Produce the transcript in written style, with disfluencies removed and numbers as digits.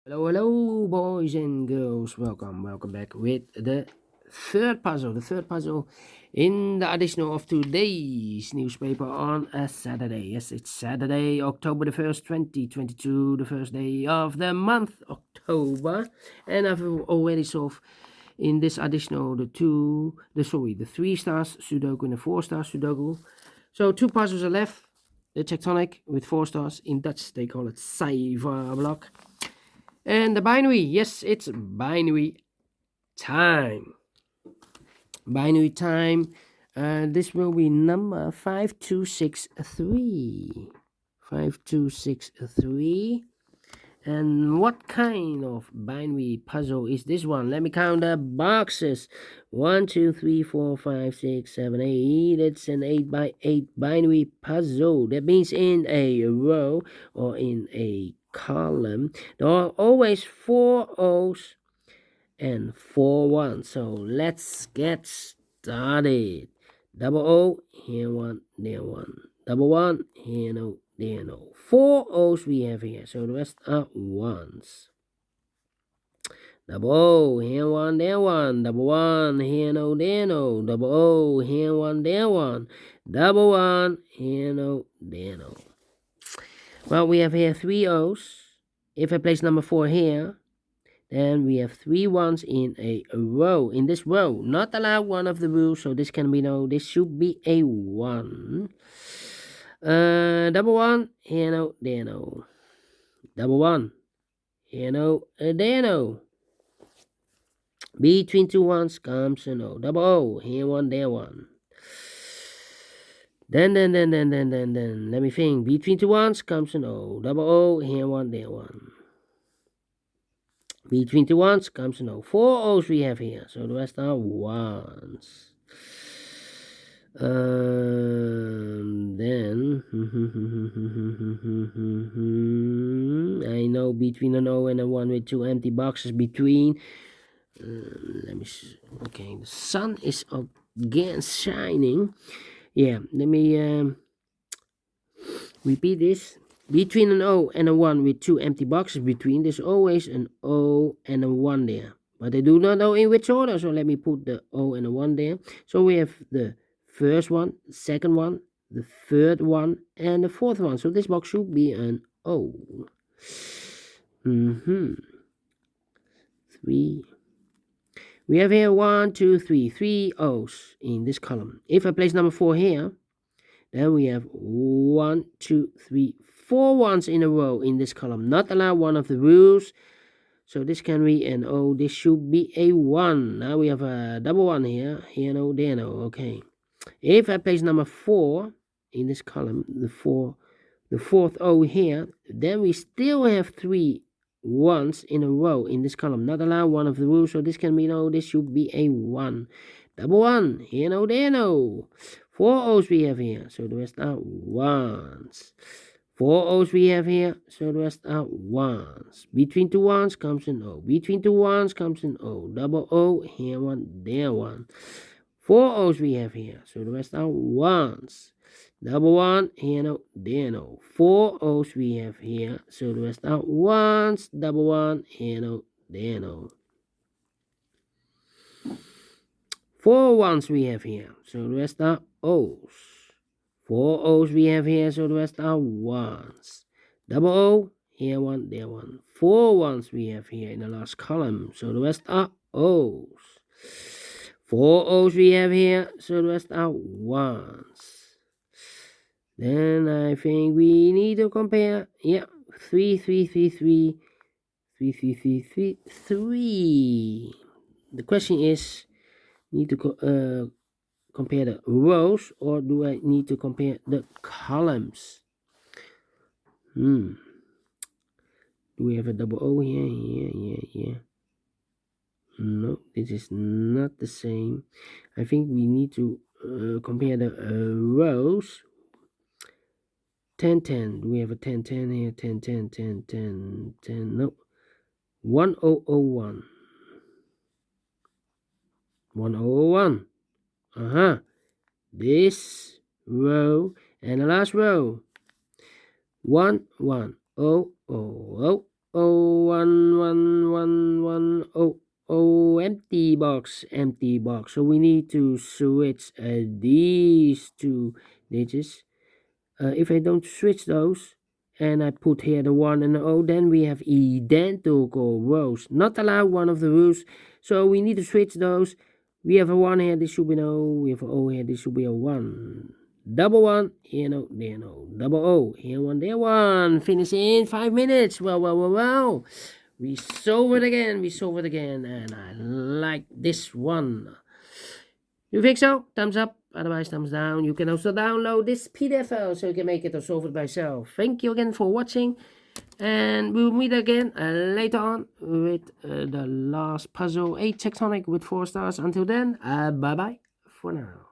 Hello, boys and girls. Welcome back with the third puzzle. The third puzzle in the edition of today's newspaper on a Saturday. Yes, it's Saturday, October the 1st, 2022, the first day of the month, October. And I've already solved in this additional the 3-star Sudoku and the 4-star Sudoku. So 2 puzzles are left. The tectonic with 4 stars. In Dutch, they call it cijferblok. And the binary, yes, it's binary time. Binary time. This will be number 5263. 5263. And what kind of binary puzzle is this one? Let me count the boxes. 1, 2, 3, 4, 5, 6, 7, 8. It's an 8x8 binary puzzle. That means in a row or in a column, there are always 4 O's and 4 1s. So let's get started. Double O, here 1, there 1. Double 1, here no, there no. 4 O's we have here, so the rest are 1s. Double O, here 1, there 1. Double 1, here no, there no. Double O, here 1, there 1. Double 1, here no, there no. Well, we have here 3 O's. If I place number 4 here, then we have 3 1s in a row. In this row, not allowed one of the rules, so this can be no. This should be a 1. Double 1, here no, there no. Double 1, here no, there no. Between 2 1s comes a no. Double O, here 1, there 1. Then, let me think. Between 2 1s comes a no. Double O, here 1, there 1. Between 2 1s comes a no. 4 O's we have here, so the rest are 1s. Then I know between an O and a 1 with 2 empty boxes between. Let me see. Okay, the sun is again shining. Yeah, let me repeat this. Between an O and a 1 with 2 empty boxes between, there's always an O and a 1 there. But I do not know in which order, so let me put the O and a 1 there. So we have the first one, the second one, the third one, and the fourth one. So this box should be an O. 3. We have here 1, 2, 3, 3 O's in this column. If I place number 4 here, then we have 1, 2, 3, 4 1s in a row in this column. Not allowed one of the rules. So this can be an O. This should be a 1. Now we have a double 1 here. Here no, there no. Okay. If I place number 4 in this column, the fourth O here, then we still have 3 1s in a row in this column. Not allowed one of the rules. So this can be no. This should be a 1. Double 1. Here no, there no. 4 O's we have here, so the rest are 1s. 4 O's we have here, so the rest are 1s. Between 2 1s comes an O. Between 2 1s comes an O. Double O, here 1, there 1. 4 O's we have here, so the rest are 1s. Double 1, here no, there no. 4 O's we have here, so the rest are 1s. Double 1, here no, there no. 4 1s we have here, so the rest are O's. 4 O's we have here, so the rest are 1s. Double O, here 1, there 1. 4 1s we have here in the last column, so the rest are O's. 4 O's we have here, so the rest are 1s. Then I think we need to compare. Yeah, 3, 3, 3, 3. 3, 3, 3, 3, 3. The question is, need to compare the rows, or do I need to compare the columns? Do we have a double O here? Here. No, this is not the same. I think we need to compare the rows. 10, 10. Do we have a 10, 10 here? 10, 10, 10, 10, 10. No. 1, 0, 0, 1. 1, 0, 0, 1. This row and the last row. 1, 1, 0, 0, 0, 0, 1, empty box. So we need to switch these two digits. If I don't switch those, and I put here the 1 and the O, then we have identical rows. Not allowed, one of the rules. So we need to switch those. We have a 1 here, this should be no. We have an O here, this should be a 1. Double 1, here no, there no. Double O, here 1, there 1. Finish in 5 minutes. Well. We solve it again, and I like this one. You think so? Thumbs up, otherwise thumbs down. You can also download this PDF file so you can make it or solve it by yourself. Thank you again for watching, and we'll meet again later on with the last puzzle, 8 tectonic with 4 stars. Until then, bye bye for now.